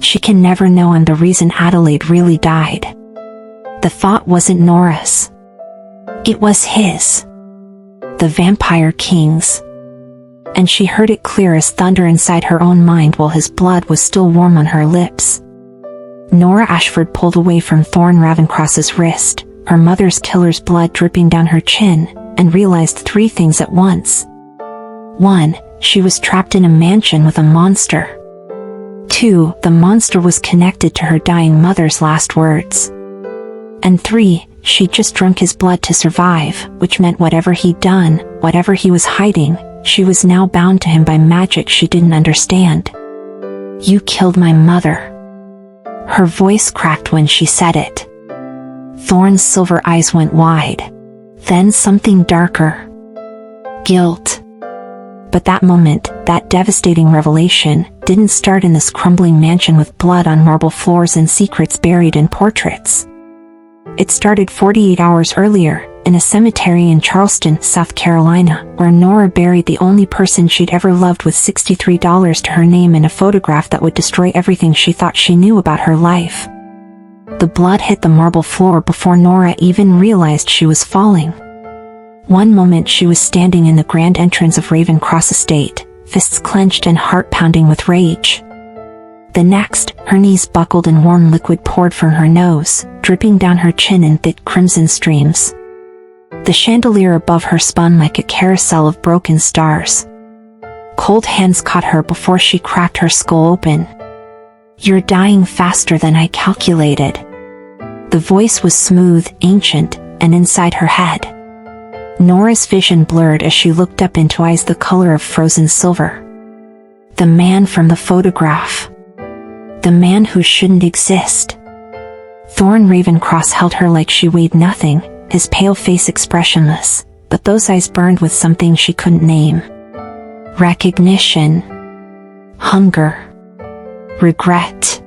She can never know I'm the reason Adelaide really died. The thought wasn't Nora's. It was his. The Vampire King's. And she heard it clear as thunder inside her own mind while his blood was still warm on her lips. Nora Ashford pulled away from Thorne Ravencross's wrist, her mother's killer's blood dripping down her chin, and realized three things at once. 1. She was trapped in a mansion with a monster. 2. The monster was connected to her dying mother's last words. And 3. She'd just drunk his blood to survive, which meant whatever he'd done, whatever he was hiding, she was now bound to him by magic she didn't understand. You killed my mother. Her voice cracked when she said it. Thorne's silver eyes went wide. Then something darker. Guilt. But that moment, that devastating revelation, didn't start in this crumbling mansion with blood on marble floors and secrets buried in portraits. It started 48 hours earlier, in a cemetery in Charleston, South Carolina, where Nora buried the only person she'd ever loved with $63 to her name in a photograph that would destroy everything she thought she knew about her life. The blood hit the marble floor before Nora even realized she was falling. One moment she was standing in the grand entrance of Ravencross Estate, fists clenched and heart pounding with rage. The next, her knees buckled and warm liquid poured from her nose, dripping down her chin in thick crimson streams. The chandelier above her spun like a carousel of broken stars. Cold hands caught her before she cracked her skull open. You're dying faster than I calculated. The voice was smooth, ancient, and inside her head. Nora's vision blurred as she looked up into eyes the color of frozen silver. The man from the photograph. The man who shouldn't exist. Thorne Ravencross held her like she weighed nothing, his pale face expressionless, but those eyes burned with something she couldn't name. Recognition. Hunger. Regret.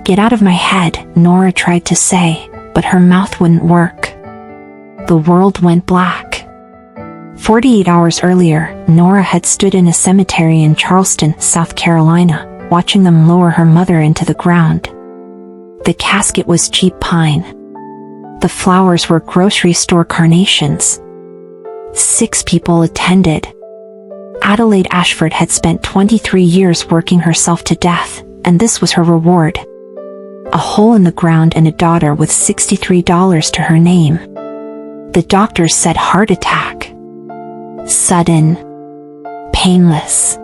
Get out of my head, Nora tried to say, but her mouth wouldn't work. The world went black. 48 hours earlier, Nora had stood in a cemetery in Charleston, South Carolina, watching them lower her mother into the ground. The casket was cheap pine. The flowers were grocery store carnations. 6 people attended. Adelaide Ashford had spent 23 years working herself to death, and this was her reward. A hole in the ground and a daughter with $63 to her name. The doctors said heart attack. Sudden. Painless.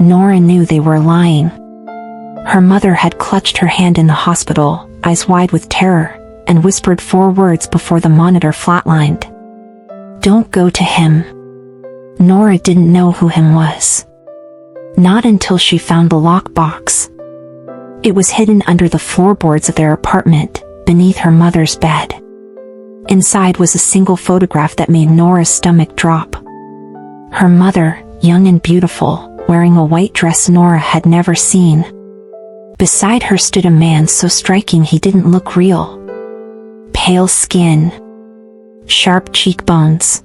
Nora knew they were lying. Her mother had clutched her hand in the hospital, eyes wide with terror, and whispered 4 words before the monitor flatlined. Don't go to him. Nora didn't know who him was. Not until she found the lockbox. It was hidden under the floorboards of their apartment, beneath her mother's bed. Inside was a single photograph that made Nora's stomach drop. Her mother, young and beautiful, wearing a white dress Nora had never seen. Beside her stood a man so striking he didn't look real. Pale skin. Sharp cheekbones.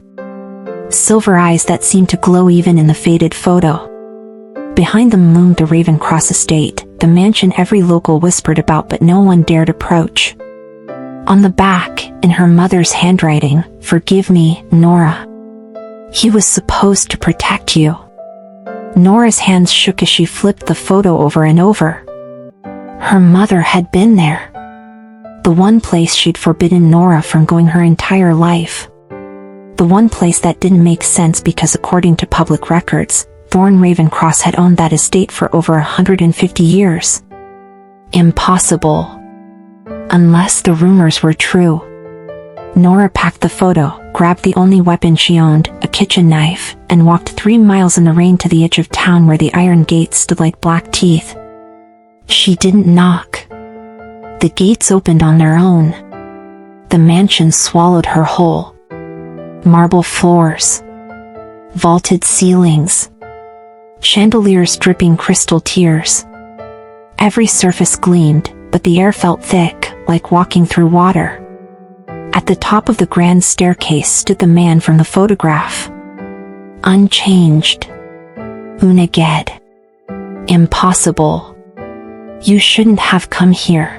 Silver eyes that seemed to glow even in the faded photo. Behind them loomed the Ravencross Estate, the mansion every local whispered about but no one dared approach. On the back, in her mother's handwriting, "Forgive me, Nora. He was supposed to protect you." Nora's hands shook as she flipped the photo over and over. Her mother had been there. The one place she'd forbidden Nora from going her entire life. The one place that didn't make sense because according to public records, Thorne Ravencross had owned that estate for over 150 years. Impossible. Unless the rumors were true. Nora packed the photo, grabbed the only weapon she owned, a kitchen knife, and walked 3 miles in the rain to the edge of town where the iron gates stood like black teeth. She didn't knock. The gates opened on their own. The mansion swallowed her whole. Marble floors. Vaulted ceilings. Chandeliers dripping crystal tears. Every surface gleamed, but the air felt thick, like walking through water. At the top of the grand staircase stood the man from the photograph. Unchanged. Unaged. Impossible. You shouldn't have come here.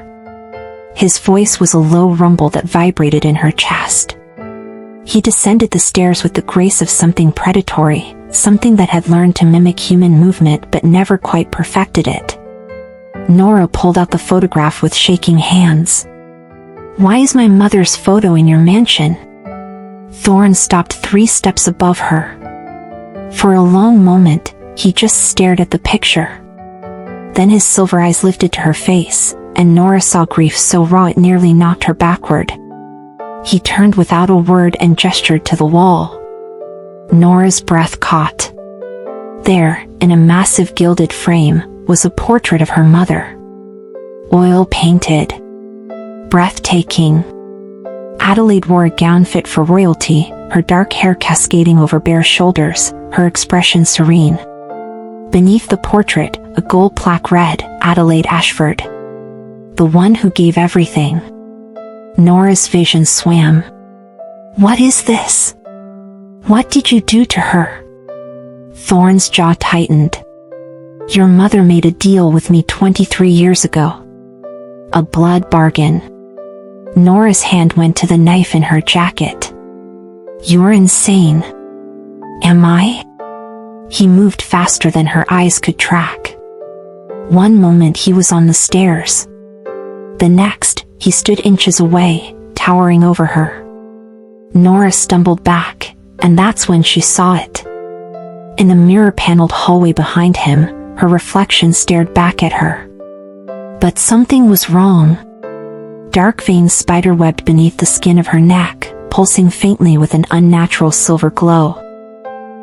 His voice was a low rumble that vibrated in her chest. He descended the stairs with the grace of something predatory, something that had learned to mimic human movement but never quite perfected it. Nora pulled out the photograph with shaking hands. Why is my mother's photo in your mansion? Thorne stopped 3 steps above her. For a long moment, he just stared at the picture. Then his silver eyes lifted to her face, and Nora saw grief so raw it nearly knocked her backward. He turned without a word and gestured to the wall. Nora's breath caught. There, in a massive gilded frame, was a portrait of her mother. Oil-painted. Breathtaking. Adelaide wore a gown fit for royalty, her dark hair cascading over bare shoulders, her expression serene. Beneath the portrait, a gold plaque read, Adelaide Ashford. The one who gave everything. Nora's vision swam. What is this? What did you do to her? Thorne's jaw tightened. Your mother made a deal with me 23 years ago. A blood bargain. Nora's hand went to the knife in her jacket. You're insane. Am I? He moved faster than her eyes could track. One moment he was on the stairs. The next, he stood inches away, towering over her. Nora stumbled back, and that's when she saw it. In the mirror-paneled hallway behind him, her reflection stared back at her. But something was wrong. Dark veins spiderwebbed beneath the skin of her neck, pulsing faintly with an unnatural silver glow.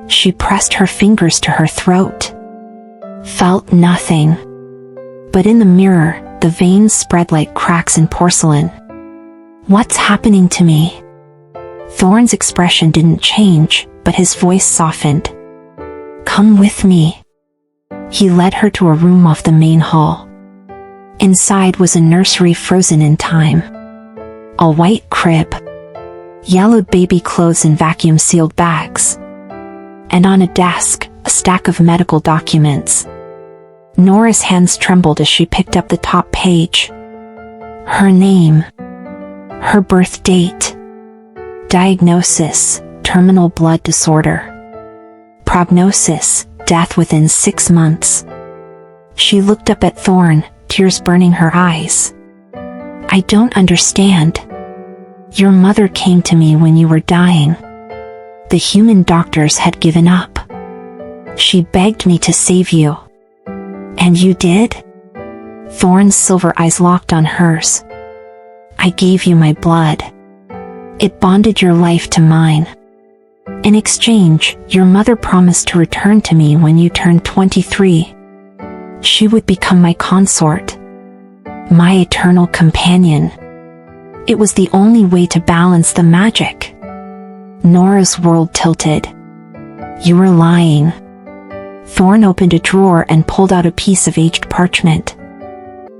She pressed her fingers to her throat. Felt nothing. But in the mirror, the veins spread like cracks in porcelain. What's happening to me? Thorne's expression didn't change, but his voice softened. Come with me. He led her to a room off the main hall. Inside was a nursery frozen in time. A white crib. Yellowed baby clothes in vacuum-sealed bags. And on a desk, a stack of medical documents. Nora's hands trembled as she picked up the top page. Her name. Her birth date. Diagnosis, terminal blood disorder. Prognosis, death within 6 months. She looked up at Thorne, tears burning her eyes. I don't understand. Your mother came to me when you were dying. The human doctors had given up. She begged me to save you. And you did? Thorne's silver eyes locked on hers. I gave you my blood. It bonded your life to mine. In exchange, your mother promised to return to me when you turned 23. She would become my consort. My eternal companion. It was the only way to balance the magic. Nora's world tilted. You were lying. Thorne opened a drawer and pulled out a piece of aged parchment.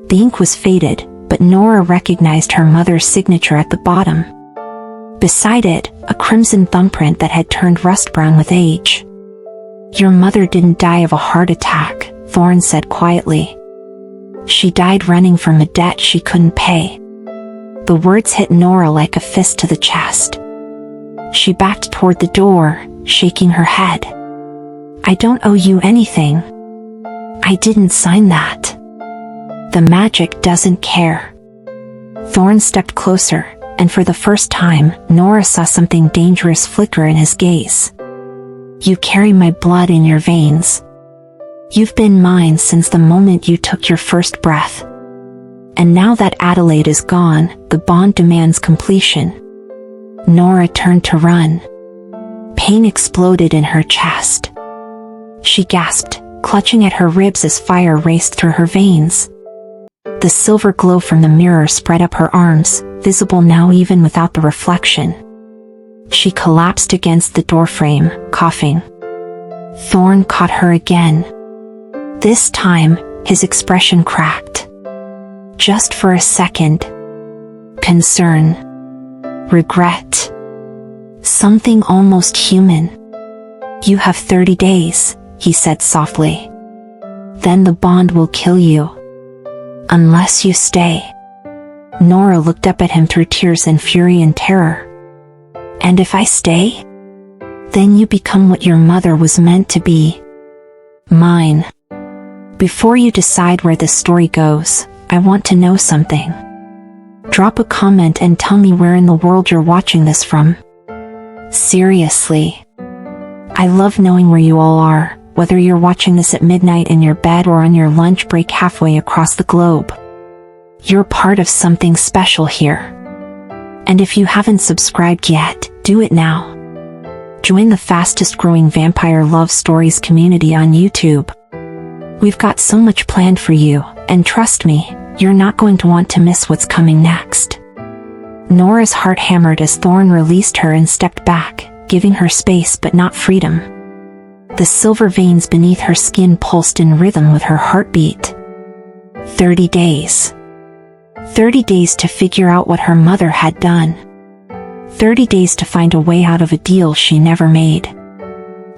The ink was faded, but Nora recognized her mother's signature at the bottom. Beside it, a crimson thumbprint that had turned rust-brown with age. Your mother didn't die of a heart attack, Thorne said quietly. She died running from a debt she couldn't pay. The words hit Nora like a fist to the chest. She backed toward the door, shaking her head. I don't owe you anything. I didn't sign that. The magic doesn't care. Thorne stepped closer, and for the first time, Nora saw something dangerous flicker in his gaze. You carry my blood in your veins. You've been mine since the moment you took your first breath. And now that Adelaide is gone, the bond demands completion. Nora turned to run. Pain exploded in her chest. She gasped, clutching at her ribs as fire raced through her veins. The silver glow from the mirror spread up her arms, visible now even without the reflection. She collapsed against the doorframe, coughing. Thorne caught her again. This time, his expression cracked. Just for a second. Concern. Regret. Something almost human. You have 30 days, he said softly. Then the bond will kill you. Unless you stay. Nora looked up at him through tears and fury and terror. And if I stay? Then you become what your mother was meant to be. Mine. Before you decide where this story goes, I want to know something. Drop a comment and tell me where in the world you're watching this from. Seriously. I love knowing where you all are, whether you're watching this at midnight in your bed or on your lunch break halfway across the globe. You're part of something special here. And if you haven't subscribed yet, do it now. Join the fastest growing vampire love stories community on YouTube. We've got so much planned for you, and trust me, you're not going to want to miss what's coming next. Nora's heart hammered as Thorn released her and stepped back, giving her space but not freedom. The silver veins beneath her skin pulsed in rhythm with her heartbeat. 30 days. 30 days to figure out what her mother had done. 30 days to find a way out of a deal she never made.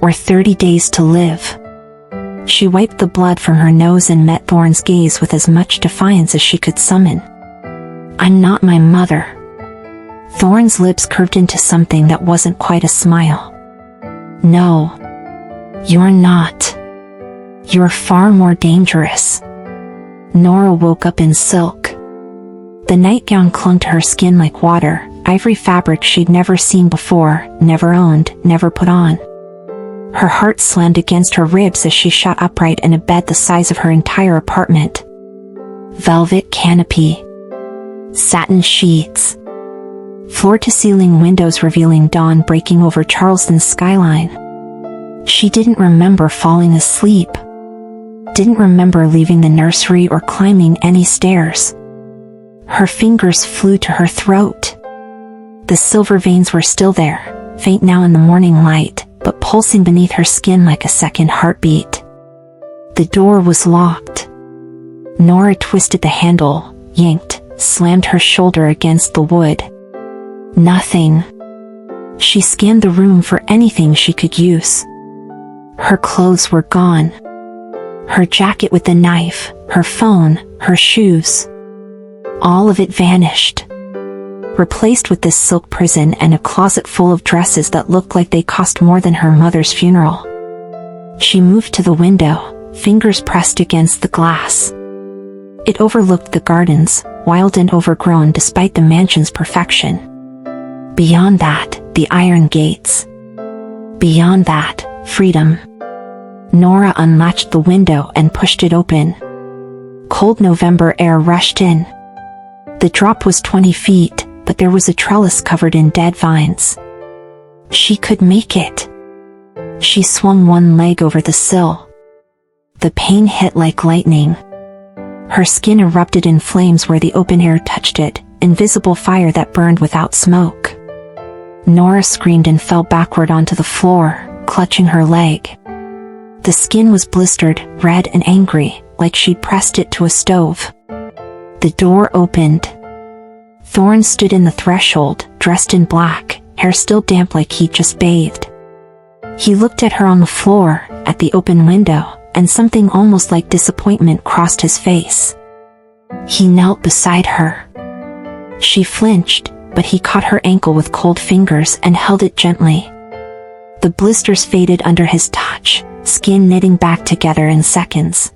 Or 30 days to live. She wiped the blood from her nose and met Thorn's gaze with as much defiance as she could summon. I'm not my mother. Thorn's lips curved into something that wasn't quite a smile. No. You're not. You're far more dangerous. Nora woke up in silk. The nightgown clung to her skin like water, ivory fabric she'd never seen before, never owned, never put on. Her heart slammed against her ribs as she shot upright in a bed the size of her entire apartment. Velvet canopy. Satin sheets. Floor-to-ceiling windows revealing dawn breaking over Charleston's skyline. She didn't remember falling asleep. Didn't remember leaving the nursery or climbing any stairs. Her fingers flew to her throat. The silver veins were still there, faint now in the morning light, but pulsing beneath her skin like a second heartbeat. The door was locked. Nora twisted the handle, yanked, slammed her shoulder against the wood. Nothing. She scanned the room for anything she could use. Her clothes were gone. Her jacket with the knife, her phone, her shoes. All of it vanished. Replaced with this silk prison and a closet full of dresses that looked like they cost more than her mother's funeral. She moved to the window, fingers pressed against the glass. It overlooked the gardens, wild and overgrown despite the mansion's perfection. Beyond that, the iron gates. Beyond that, freedom. Nora unlatched the window and pushed it open. Cold November air rushed in. The drop was 20 feet, but there was a trellis covered in dead vines. She could make it. She swung one leg over the sill. The pain hit like lightning. Her skin erupted in flames where the open air touched it, invisible fire that burned without smoke. Nora screamed and fell backward onto the floor, clutching her leg. The skin was blistered, red and angry, like she'd pressed it to a stove. The door opened. Thorn stood in the threshold, dressed in black, hair still damp like he'd just bathed. He looked at her on the floor, at the open window, and something almost like disappointment crossed his face. He knelt beside her. She flinched, but he caught her ankle with cold fingers and held it gently. The blisters faded under his touch, skin knitting back together in seconds.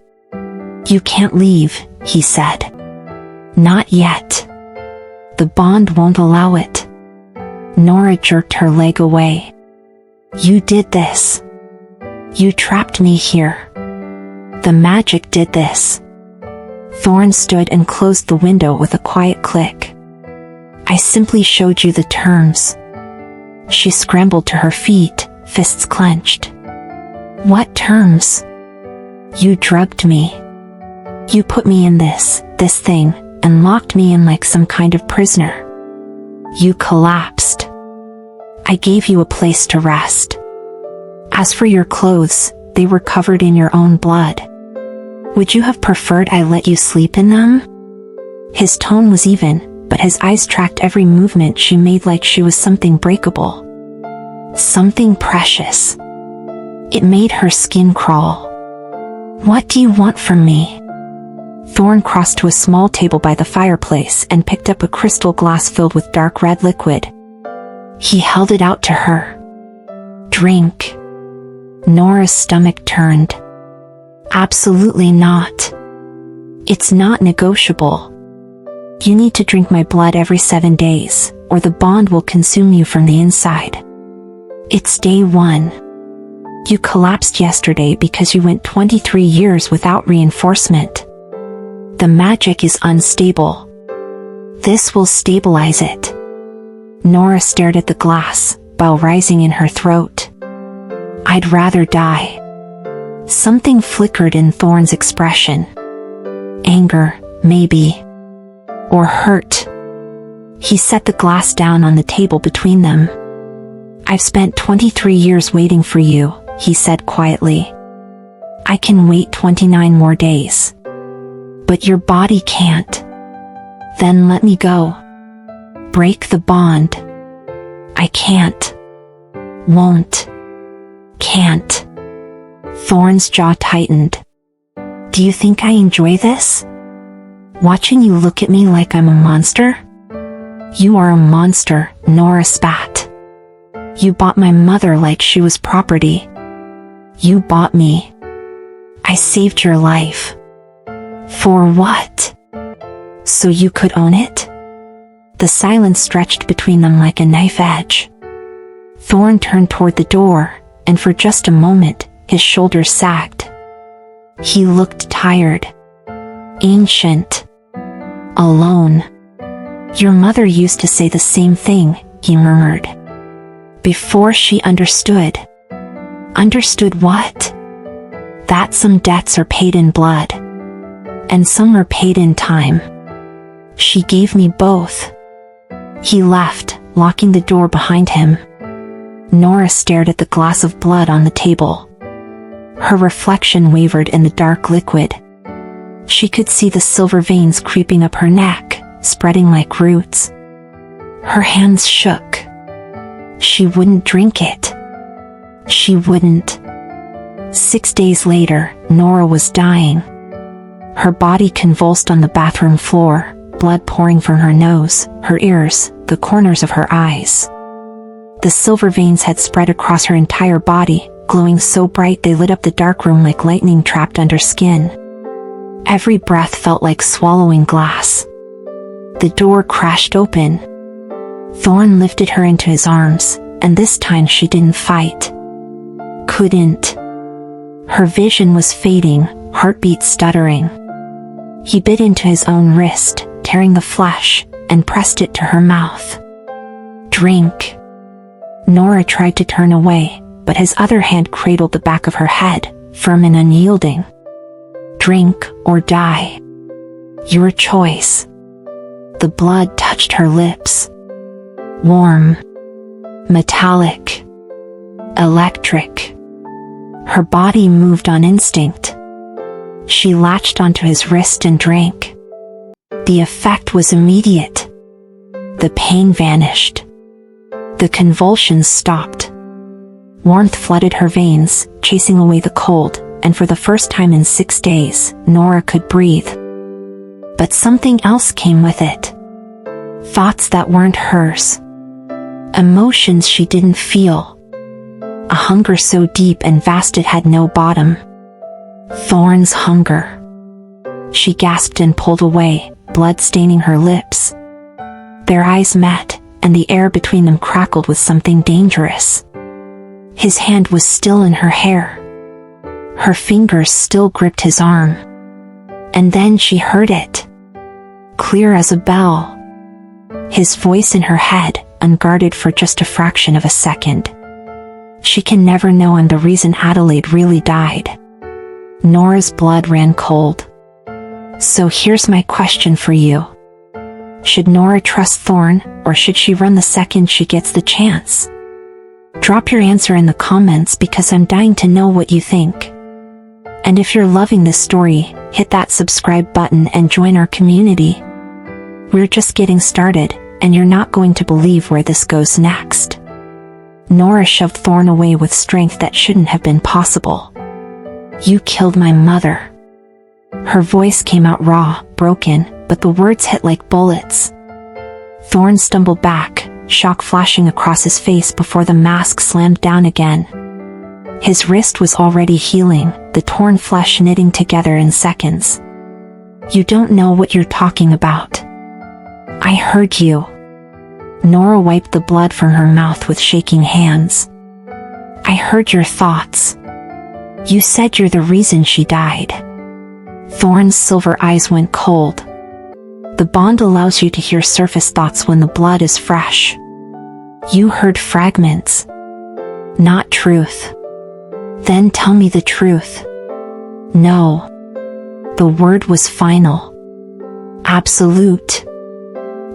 You can't leave, he said. Not yet. The bond won't allow it. Nora jerked her leg away. You did this. You trapped me here. The magic did this. Thorn stood and closed the window with a quiet click. I simply showed you the terms. She scrambled to her feet, fists clenched. What terms? You drugged me. You put me in this thing, and locked me in like some kind of prisoner. You collapsed. I gave you a place to rest. As for your clothes, they were covered in your own blood. Would you have preferred I let you sleep in them? His tone was even, but his eyes tracked every movement she made like she was something breakable. Something precious. It made her skin crawl. What do you want from me? Thorn crossed to a small table by the fireplace and picked up a crystal glass filled with dark red liquid. He held it out to her. "Drink." Nora's stomach turned. "Absolutely not. It's not negotiable. You need to drink my blood every 7 days, or the bond will consume you from the inside. It's day 1. You collapsed yesterday because you went 23 years without reinforcement. The magic is unstable. This will stabilize it." Nora stared at the glass, bile rising in her throat. "I'd rather die." Something flickered in Thorn's expression. Anger, maybe. Or hurt. He set the glass down on the table between them. "I've spent 23 years waiting for you," he said quietly. "I can wait 29 more days. But your body can't. Then let me go. Break the bond." "I can't. Won't. Can't." Thorn's jaw tightened. "Do you think I enjoy this? Watching you look at me like I'm a monster?" "You are a monster," Nora spat. "You bought my mother like she was property. You bought me. I saved your life. For what? So you could own it?" The silence stretched between them like a knife edge. Thorn turned toward the door, and for just a moment, his shoulders sagged. He looked tired. Ancient. Alone. "Your mother used to say the same thing," he murmured. Before she understood. Understood what? That some debts are paid in blood. And some are paid in time. She gave me both. He left, locking the door behind him. Nora stared at the glass of blood on the table. Her reflection wavered in the dark liquid. She could see the silver veins creeping up her neck, spreading like roots. Her hands shook. She wouldn't drink it. She wouldn't. 6 days later, Nora was dying. Her body convulsed on the bathroom floor, blood pouring from her nose, her ears, the corners of her eyes. The silver veins had spread across her entire body, glowing so bright they lit up the dark room like lightning trapped under skin. Every breath felt like swallowing glass. The door crashed open. Thorn lifted her into his arms, and this time she didn't fight. Couldn't. Her vision was fading, heartbeat stuttering. He bit into his own wrist, tearing the flesh, and pressed it to her mouth. "Drink." Nora tried to turn away, but his other hand cradled the back of her head, firm and unyielding. "Drink or die. Your choice." The blood touched her lips. Warm. Metallic. Electric. Her body moved on instinct. She latched onto his wrist and drank. The effect was immediate. The pain vanished. The convulsions stopped. Warmth flooded her veins, chasing away the cold, and for the first time in 6 days, Nora could breathe. But something else came with it. Thoughts that weren't hers. Emotions she didn't feel. A hunger so deep and vast it had no bottom. Thorn's hunger. She gasped and pulled away, blood staining her lips. Their eyes met, and the air between them crackled with something dangerous. His hand was still in her hair. Her fingers still gripped his arm. And then she heard it. Clear as a bell. His voice in her head, unguarded for just a fraction of a second. "She can never know I'm the reason Adelaide really died." Nora's blood ran cold. "So here's my question for you. Should Nora trust Thorn, or should she run the second she gets the chance? Drop your answer in the comments because I'm dying to know what you think. And if you're loving this story, hit that subscribe button and join our community. We're just getting started, and you're not going to believe where this goes next." Nora shoved Thorn away with strength that shouldn't have been possible. "You killed my mother. Her voice came out raw, broken, but the words hit like bullets. Thorne stumbled back, shock flashing across his face before the mask slammed down again. His wrist was already healing, the torn flesh knitting together in seconds. "You don't know what you're talking about." "I heard you." Nora wiped the blood from her mouth with shaking hands. "I heard your thoughts. You said you're the reason she died." Thorne's silver eyes went cold. "The bond allows you to hear surface thoughts when the blood is fresh. You heard fragments, not truth." "Then tell me the truth." "No." The word was final. Absolute.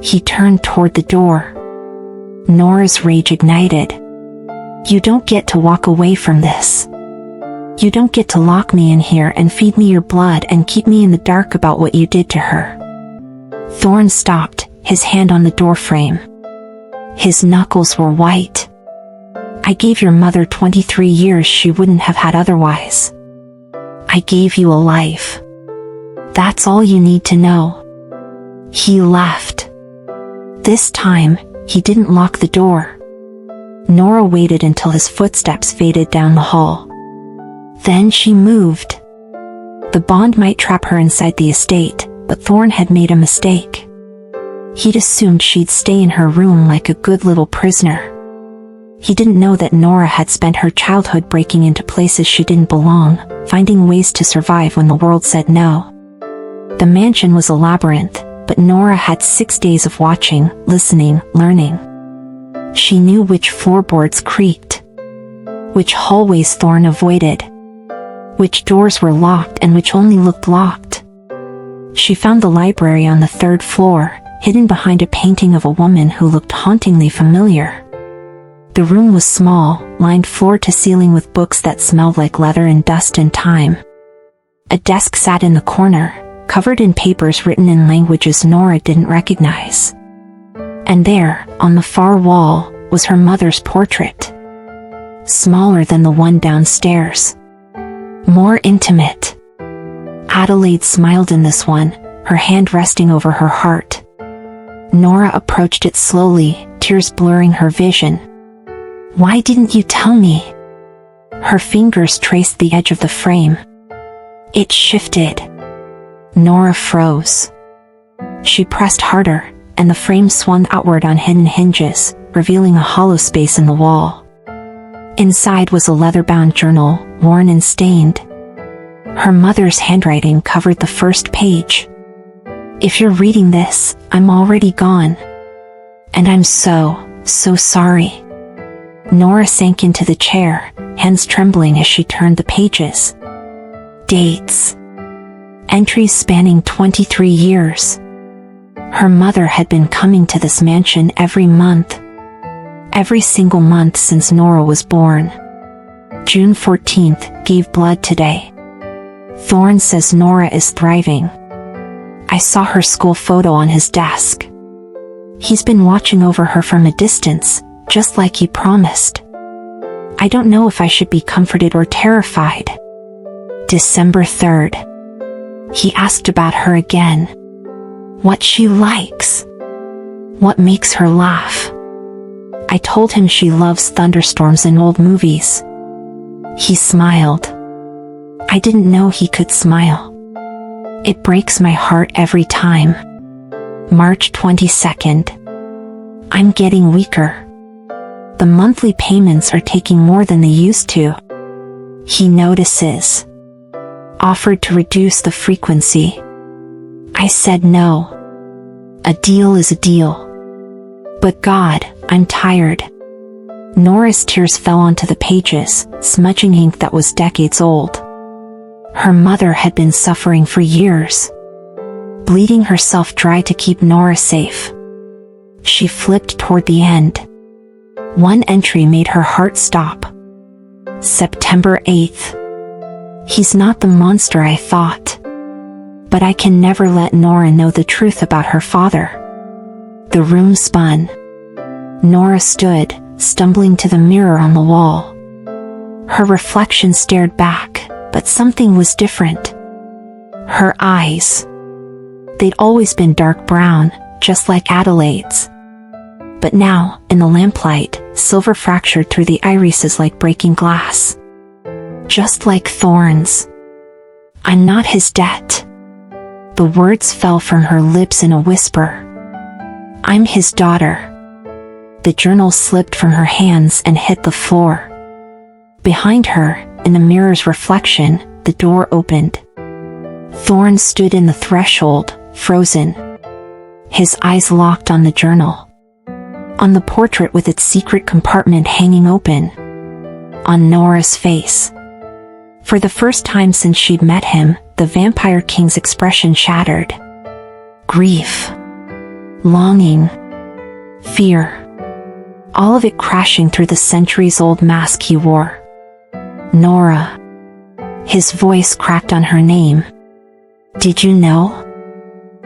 He turned toward the door. Nora's rage ignited. "You don't get to walk away from this. You don't get to lock me in here and feed me your blood and keep me in the dark about what you did to her." Thorne stopped, his hand on the doorframe. His knuckles were white. "I gave your mother 23 years she wouldn't have had otherwise. I gave you a life. That's all you need to know." He left. This time, he didn't lock the door. Nora waited until his footsteps faded down the hall. Then she moved. The bond might trap her inside the estate, but Thorne had made a mistake. He'd assumed she'd stay in her room like a good little prisoner. He didn't know that Nora had spent her childhood breaking into places she didn't belong, finding ways to survive when the world said no. The mansion was a labyrinth, but Nora had 6 days of watching, listening, learning. She knew which floorboards creaked, which hallways Thorne avoided, which doors were locked and which only looked locked. She found the library on the 3rd floor, hidden behind a painting of a woman who looked hauntingly familiar. The room was small, lined floor to ceiling with books that smelled like leather and dust and time. A desk sat in the corner, covered in papers written in languages Nora didn't recognize. And there, on the far wall, was her mother's portrait. Smaller than the one downstairs. More intimate. Adelaide smiled in this one, her hand resting over her heart. Nora approached it slowly, tears blurring her vision. "Why didn't you tell me?" Her fingers traced the edge of the frame. It shifted. Nora froze. She pressed harder, and the frame swung outward on hidden hinges, revealing a hollow space in the wall. Inside was a leather-bound journal, worn and stained. Her mother's handwriting covered the first page. "If you're reading this, I'm already gone. And I'm so sorry." Nora sank into the chair, hands trembling as she turned the pages. Dates. Entries spanning 23 years. Her mother had been coming to this mansion every month. Every single month since Nora was born. June 14th, gave blood today. Thorne says Nora is thriving. I saw her school photo on his desk. He's been watching over her from a distance, just like he promised. I don't know if I should be comforted or terrified. December 3rd. He asked about her again. What she likes. What makes her laugh. I told him she loves thunderstorms and old movies. He smiled. I didn't know he could smile. It breaks my heart every time. March 22nd. I'm getting weaker. The monthly payments are taking more than they used to. He notices. Offered to reduce the frequency. I said no. A deal is a deal. But God, I'm tired. Nora's tears fell onto the pages, smudging ink that was decades old. Her mother had been suffering for years, bleeding herself dry to keep Nora safe. She flipped toward the end. One entry made her heart stop. September 8th. He's not the monster I thought. But I can never let Nora know the truth about her father. The room spun. Nora stood, stumbling to the mirror on the wall. Her reflection stared back, but something was different. Her eyes. They'd always been dark brown, just like Adelaide's. But now, in the lamplight, silver fractured through the irises like breaking glass. Just like thorns. I'm not his debt. The words fell from her lips in a whisper. I'm his daughter. The journal slipped from her hands and hit the floor. Behind her, in the mirror's reflection, the door opened. Thorne stood in the threshold, frozen. His eyes locked on the journal. On the portrait with its secret compartment hanging open. On Nora's face. For the first time since she'd met him, the Vampire King's expression shattered. Grief. Longing. Fear. All of it crashing through the centuries-old mask he wore. Nora. His voice cracked on her name. Did you know?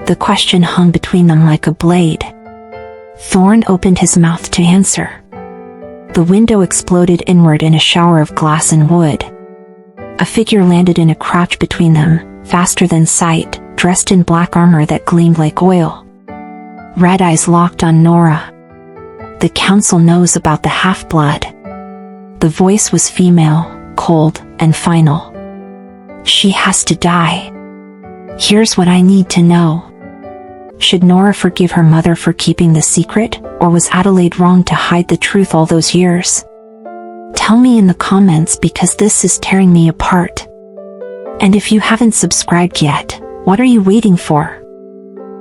The question hung between them like a blade. Thorne opened his mouth to answer. The window exploded inward in a shower of glass and wood. A figure landed in a crouch between them, faster than sight, dressed in black armor that gleamed like oil. Red eyes locked on Nora. The council knows about the half-blood. The voice was female, cold, and final. She has to die. Here's what I need to know. Should Nora forgive her mother for keeping the secret, or was Adelaide wrong to hide the truth all those years? Tell me in the comments because this is tearing me apart. And if you haven't subscribed yet, what are you waiting for?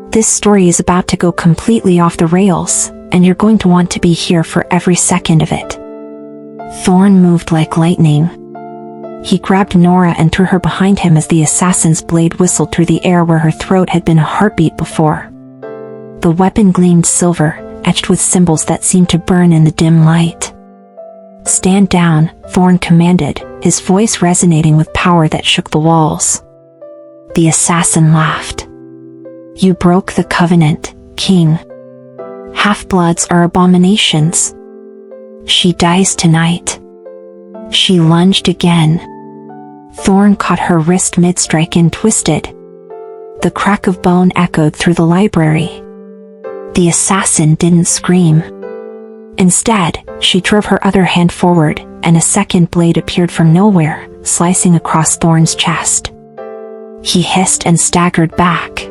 This story is about to go completely off the rails, and you're going to want to be here for every second of it. Thorne moved like lightning. He grabbed Nora and threw her behind him as the assassin's blade whistled through the air where her throat had been a heartbeat before. The weapon gleamed silver, etched with symbols that seemed to burn in the dim light. Stand down, Thorne commanded, his voice resonating with power that shook the walls. The assassin laughed. You broke the covenant, King. Half-bloods are abominations. She dies tonight. She lunged again. Thorne caught her wrist mid-strike and twisted. The crack of bone echoed through the library. The assassin didn't scream. Instead, she drove her other hand forward, and a second blade appeared from nowhere, slicing across Thorne's chest. He hissed and staggered back.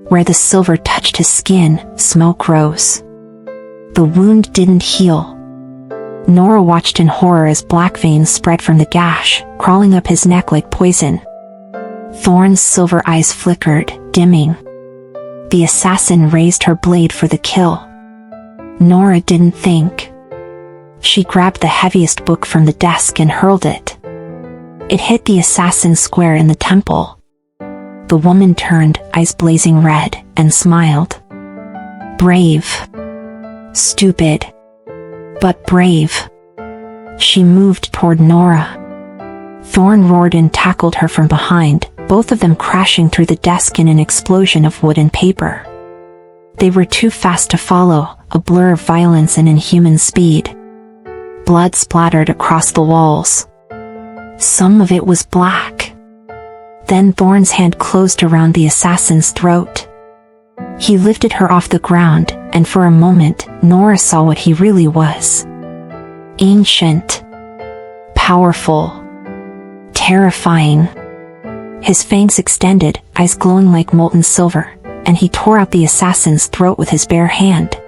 Where the silver touched his skin, smoke rose. The wound didn't heal. Nora watched in horror as black veins spread from the gash, crawling up his neck like poison. Thorne's silver eyes flickered, dimming. The assassin raised her blade for the kill. Nora didn't think. She grabbed the heaviest book from the desk and hurled it. It hit the assassin square in the temple. The woman turned, eyes blazing red, and smiled. Brave. Stupid. But brave. She moved toward Nora. Thorne roared and tackled her from behind, both of them crashing through the desk in an explosion of wood and paper. They were too fast to follow, a blur of violence and inhuman speed. Blood splattered across the walls. Some of it was black. Then Thorne's hand closed around the assassin's throat. He lifted her off the ground, and for a moment, Nora saw what he really was. Ancient. Powerful. Terrifying. His fangs extended, eyes glowing like molten silver, and he tore out the assassin's throat with his bare hand.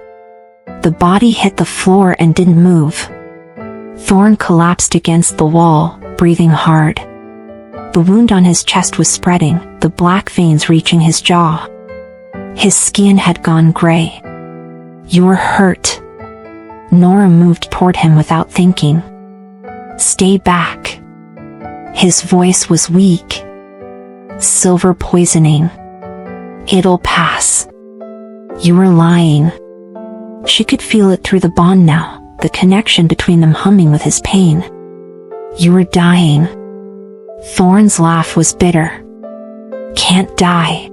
The body hit the floor and didn't move. Thorne collapsed against the wall, breathing hard. The wound on his chest was spreading, the black veins reaching his jaw. His skin had gone gray. You're hurt. Nora moved toward him without thinking. Stay back. His voice was weak. Silver poisoning. It'll pass. You were lying. She could feel it through the bond now, the connection between them humming with his pain. You were dying. Thorne's laugh was bitter. Can't die.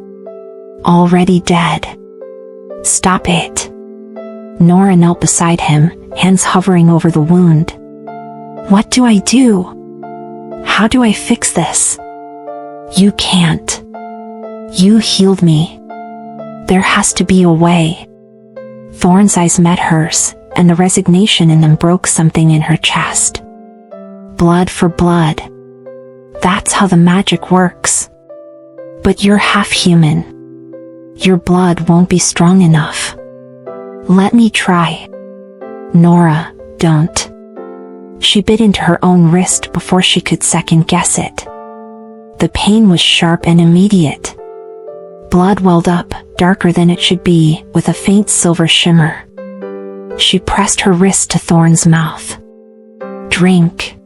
Already dead. Stop it. Nora knelt beside him, hands hovering over the wound. What do I do? How do I fix this? You can't. You healed me. There has to be a way. Thorn's eyes met hers, and the resignation in them broke something in her chest. Blood for blood. That's how the magic works. But you're half human. Your blood won't be strong enough. Let me try. Nora, don't. She bit into her own wrist before she could second-guess it. The pain was sharp and immediate. Blood welled up, darker than it should be, with a faint silver shimmer. She pressed her wrist to Thorn's mouth. Drink.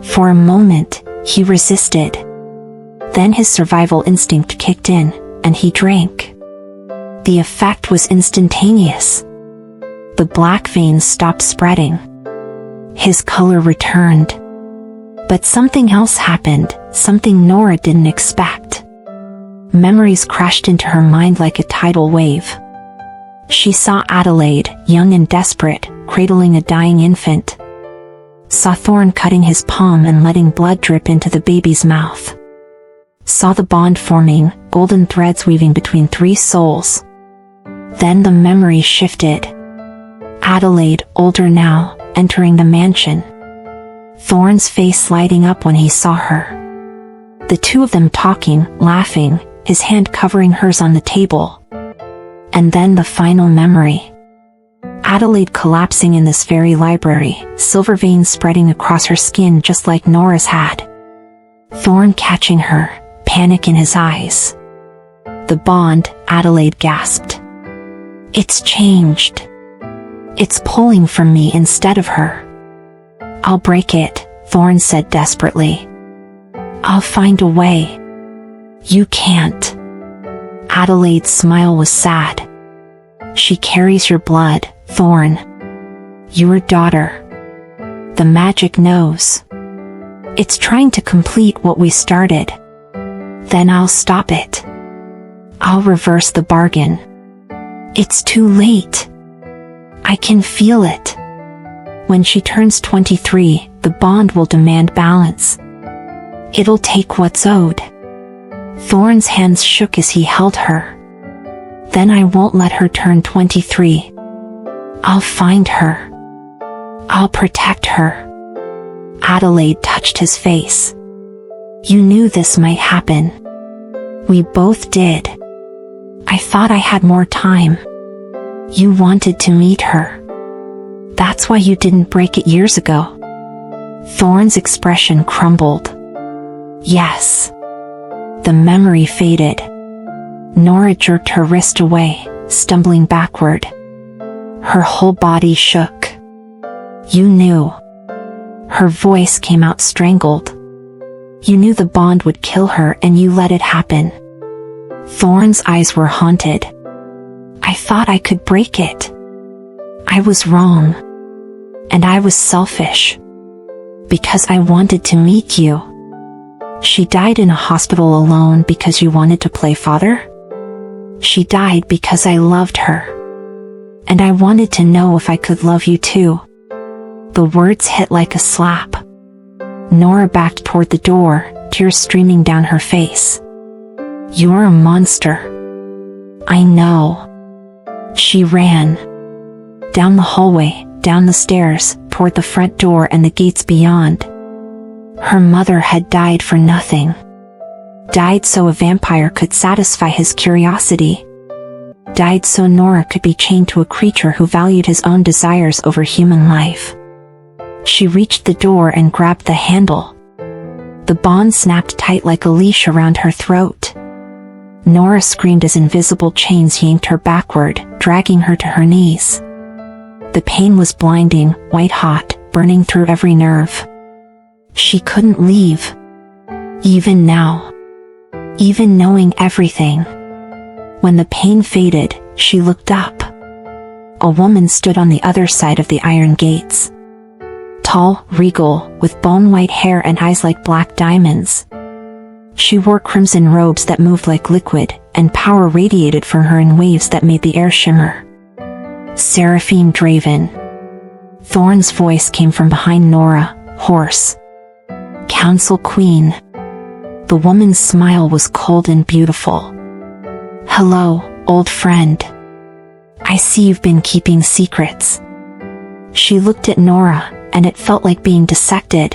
For a moment, he resisted. Then his survival instinct kicked in, and he drank. The effect was instantaneous. The black veins stopped spreading. His color returned. But something else happened, something Nora didn't expect. Memories crashed into her mind like a tidal wave. She saw Adelaide, young and desperate, cradling a dying infant. Saw Thorn cutting his palm and letting blood drip into the baby's mouth. Saw the bond forming, golden threads weaving between three souls. Then the memory shifted. Adelaide, older now, entering the mansion. Thorn's face lighting up when he saw her. The two of them talking, laughing, his hand covering hers on the table. And then the final memory. Adelaide collapsing in this very library, silver veins spreading across her skin just like Nora's had. Thorn catching her, panic in his eyes. The bond, Adelaide gasped. It's changed. It's pulling from me instead of her. I'll break it, Thorn said desperately. I'll find a way. You can't. Adelaide's smile was sad. She carries your blood, Thorn. Your daughter. The magic knows. It's trying to complete what we started. Then I'll stop it. I'll reverse the bargain. It's too late. I can feel it. When she turns 23, the bond will demand balance. It'll take what's owed. Thorn's hands shook as he held her. Then I won't let her turn 23. I'll find her. I'll protect her. Adelaide touched his face. You knew this might happen. We both did. I thought I had more time. You wanted to meet her. That's why you didn't break it years ago. Thorn's expression crumbled. Yes. The memory faded. Nora jerked her wrist away, stumbling backward. Her whole body shook. You knew. Her voice came out strangled. You knew the bond would kill her and you let it happen. Thorn's eyes were haunted. I thought I could break it. I was wrong. And I was selfish. Because I wanted to meet you. She died in a hospital alone because you wanted to play father? She died because I loved her. And I wanted to know if I could love you too. The words hit like a slap. Nora backed toward the door, tears streaming down her face. You're a monster. I know. She ran. Down the hallway, down the stairs, toward the front door and the gates beyond. Her mother had died for nothing. Died so a vampire could satisfy his curiosity. Died so Nora could be chained to a creature who valued his own desires over human life. She reached the door and grabbed the handle. The bond snapped tight like a leash around her throat. Nora screamed as invisible chains yanked her backward, dragging her to her knees. The pain was blinding, white-hot, burning through every nerve. She couldn't leave. Even now. Even knowing everything. When the pain faded, she looked up. A woman stood on the other side of the iron gates. Tall, regal, with bone-white hair and eyes like black diamonds. She wore crimson robes that moved like liquid, and power radiated from her in waves that made the air shimmer. Seraphine Draven. Thorn's voice came from behind Nora, hoarse. Council Queen. The woman's smile was cold and beautiful. Hello, old friend. I see you've been keeping secrets. She looked at Nora, and it felt like being dissected.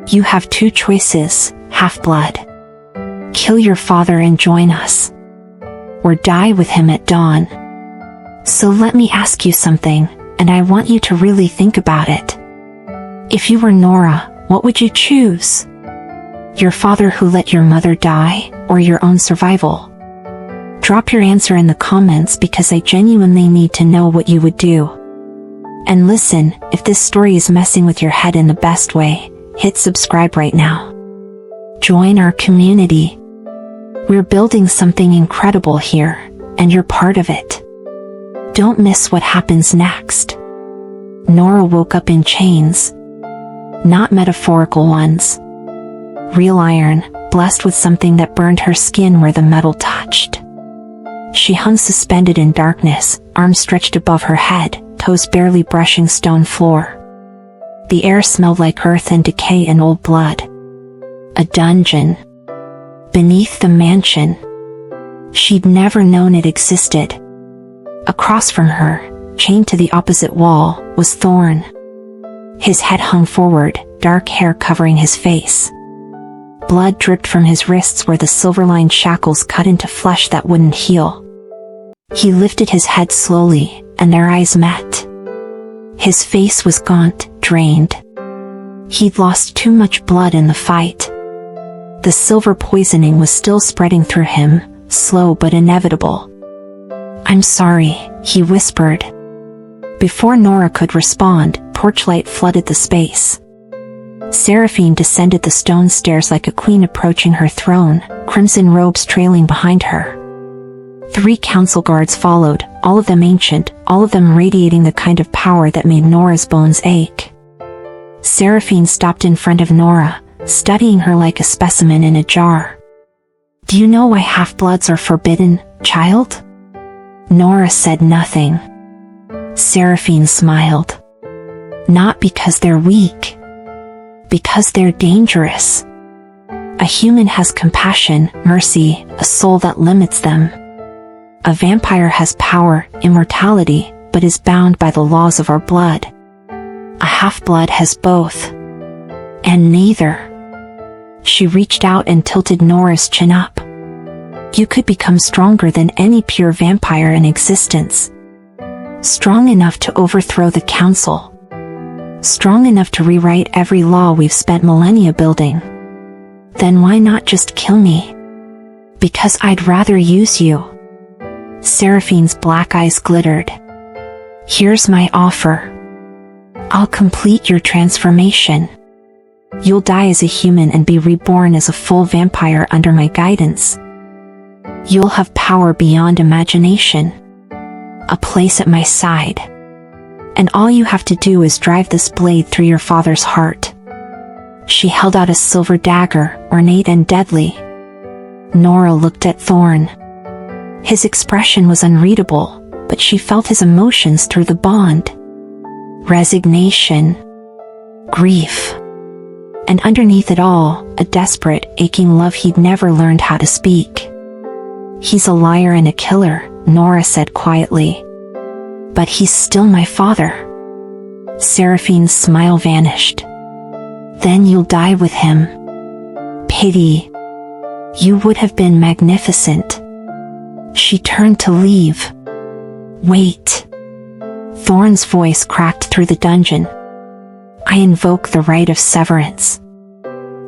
You have two choices, half-blood. Kill your father and join us. Or die with him at dawn. So let me ask you something, and I want you to really think about it. If you were Nora, what would you choose? Your father who let your mother die, or your own survival? Drop your answer in the comments because I genuinely need to know what you would do. And listen, if this story is messing with your head in the best way, hit subscribe right now. Join our community. We're building something incredible here, and you're part of it. Don't miss what happens next. Nora woke up in chains. Not metaphorical ones. Real iron, blessed with something that burned her skin where the metal touched. She hung suspended in darkness, arms stretched above her head, toes barely brushing stone floor. The air smelled like earth and decay and old blood. A dungeon. Beneath the mansion. She'd never known it existed. Across from her, chained to the opposite wall, was Thorn. His head hung forward, dark hair covering his face. Blood dripped from his wrists where the silver-lined shackles cut into flesh that wouldn't heal. He lifted his head slowly, and their eyes met. His face was gaunt, drained. He'd lost too much blood in the fight. The silver poisoning was still spreading through him, slow but inevitable. I'm sorry, he whispered. Before Nora could respond, torchlight flooded the space. Seraphine descended the stone stairs like a queen approaching her throne, crimson robes trailing behind her. 3 council guards followed, all of them ancient, all of them radiating the kind of power that made Nora's bones ache. Seraphine stopped in front of Nora, studying her like a specimen in a jar. Do you know why half-bloods are forbidden, child? Nora said nothing. Seraphine smiled. Not because they're weak. Because they're dangerous. A human has compassion, mercy, a soul that limits them. A vampire has power, immortality, but is bound by the laws of our blood. A half-blood has both. And neither. She reached out and tilted Nora's chin up. You could become stronger than any pure vampire in existence. Strong enough to overthrow the council. Strong enough to rewrite every law we've spent millennia building. Then why not just kill me? Because I'd rather use you. Seraphine's black eyes glittered. Here's my offer. I'll complete your transformation. You'll die as a human and be reborn as a full vampire under my guidance. You'll have power beyond imagination. A place at my side. And all you have to do is drive this blade through your father's heart. She held out a silver dagger, ornate and deadly. Nora looked at Thorn. His expression was unreadable, but she felt his emotions through the bond. Resignation. Grief. And underneath it all, a desperate, aching love he'd never learned how to speak. He's a liar and a killer, Nora said quietly. But he's still my father. Seraphine's smile vanished. Then you'll die with him. Pity. You would have been magnificent. She turned to leave. Wait. Thorn's voice cracked through the dungeon. I invoke the right of severance.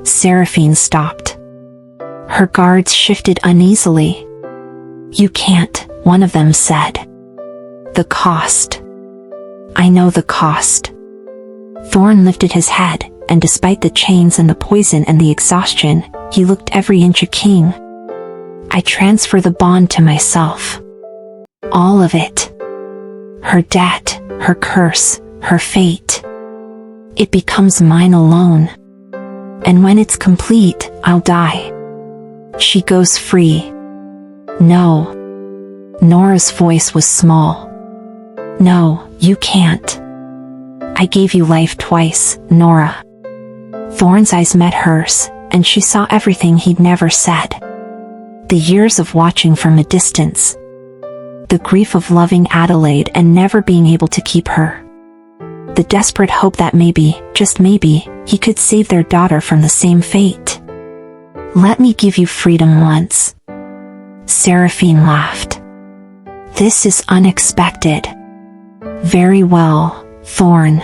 Seraphine stopped. Her guards shifted uneasily. You can't, one of them said. The cost. I know the cost. Thorn lifted his head, and despite the chains and the poison and the exhaustion, he looked every inch a king. I transfer the bond to myself. All of it. Her debt, her curse, her fate. It becomes mine alone. And when it's complete, I'll die. She goes free. No. Nora's voice was small. No, you can't. I gave you life twice, Nora. Thorn's eyes met hers, and she saw everything he'd never said. The years of watching from a distance. The grief of loving Adelaide and never being able to keep her. The desperate hope that maybe, just maybe, he could save their daughter from the same fate. "Let me give you freedom once." Seraphine laughed. "This is unexpected." "Very well, Thorn.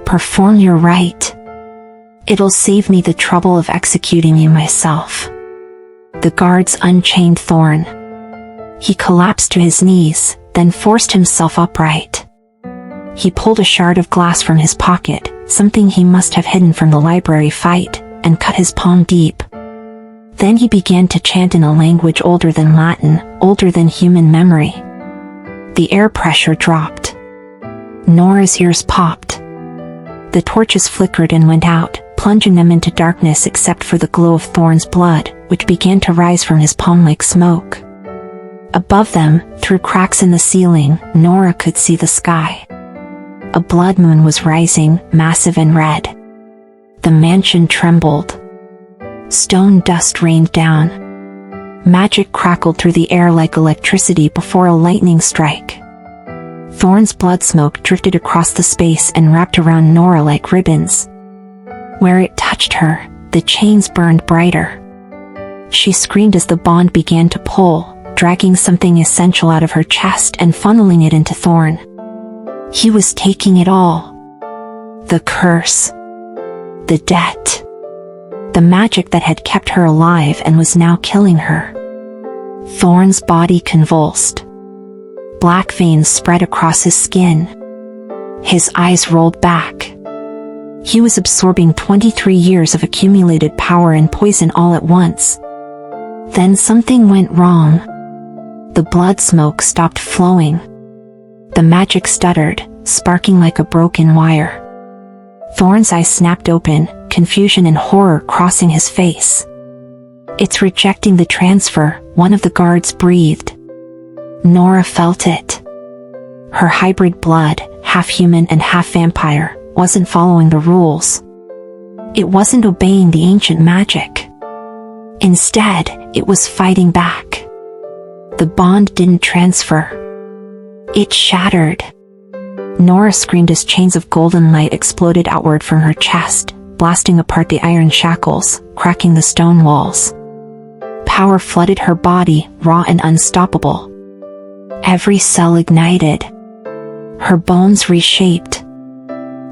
Perform your rite. It'll save me the trouble of executing you myself." The guards unchained Thorn. He collapsed to his knees, then forced himself upright. He pulled a shard of glass from his pocket, something he must have hidden from the library fight, and cut his palm deep. Then he began to chant in a language older than Latin, older than human memory. The air pressure dropped. Nora's ears popped. The torches flickered and went out, plunging them into darkness except for the glow of Thorn's blood, which began to rise from his palm like smoke. Above them, through cracks in the ceiling, Nora could see the sky. A blood moon was rising, massive and red. The mansion trembled. Stone dust rained down. Magic crackled through the air like electricity before a lightning strike. Thorn's blood smoke drifted across the space and wrapped around Nora like ribbons. Where it touched her, the chains burned brighter. She screamed as the bond began to pull, dragging something essential out of her chest and funneling it into Thorn. He was taking it all. The curse. The debt. The magic that had kept her alive and was now killing her. Thorn's body convulsed. Black veins spread across his skin. His eyes rolled back. He was absorbing 23 years of accumulated power and poison all at once. Then something went wrong. The blood smoke stopped flowing. The magic stuttered, sparking like a broken wire. Thorn's eyes snapped open, confusion and horror crossing his face. "It's rejecting the transfer," one of the guards breathed. Nora felt it. Her hybrid blood, half human and half vampire, wasn't following the rules. It wasn't obeying the ancient magic. Instead, it was fighting back. The bond didn't transfer. It shattered. Nora screamed as chains of golden light exploded outward from her chest, blasting apart the iron shackles, cracking the stone walls. Power flooded her body, raw and unstoppable. Every cell ignited. Her bones reshaped.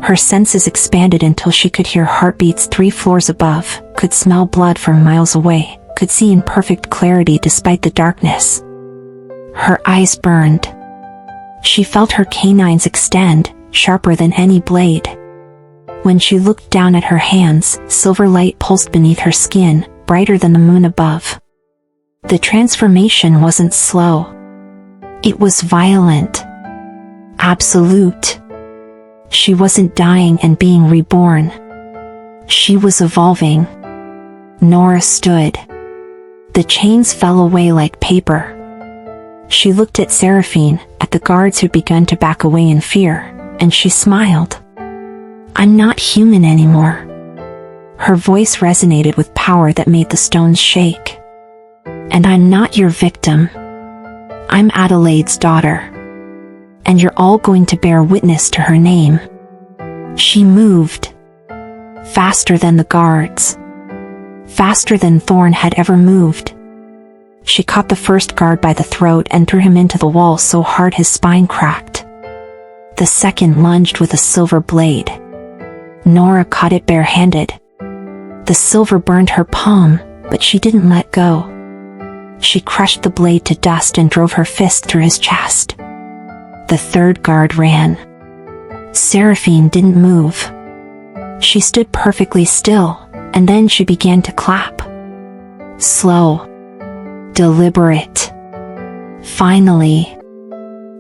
Her senses expanded until she could hear heartbeats 3 floors above, could smell blood from miles away, could see in perfect clarity despite the darkness. Her eyes burned. She felt her canines extend, sharper than any blade. When she looked down at her hands, silver light pulsed beneath her skin, brighter than the moon above. The transformation wasn't slow. It was violent. Absolute. She wasn't dying and being reborn. She was evolving. Nora stood. The chains fell away like paper. She looked at Seraphine, at the guards who'd begun to back away in fear, and she smiled. "I'm not human anymore." Her voice resonated with power that made the stones shake. "And I'm not your victim. I'm Adelaide's daughter. And you're all going to bear witness to her name." She moved. Faster than the guards. Faster than Thorn had ever moved. She caught the first guard by the throat and threw him into the wall so hard his spine cracked. The second lunged with a silver blade. Nora caught it barehanded. The silver burned her palm, but she didn't let go. She crushed the blade to dust and drove her fist through his chest. The third guard ran. Seraphine didn't move. She stood perfectly still, and then she began to clap. Slow. Deliberate. Finally.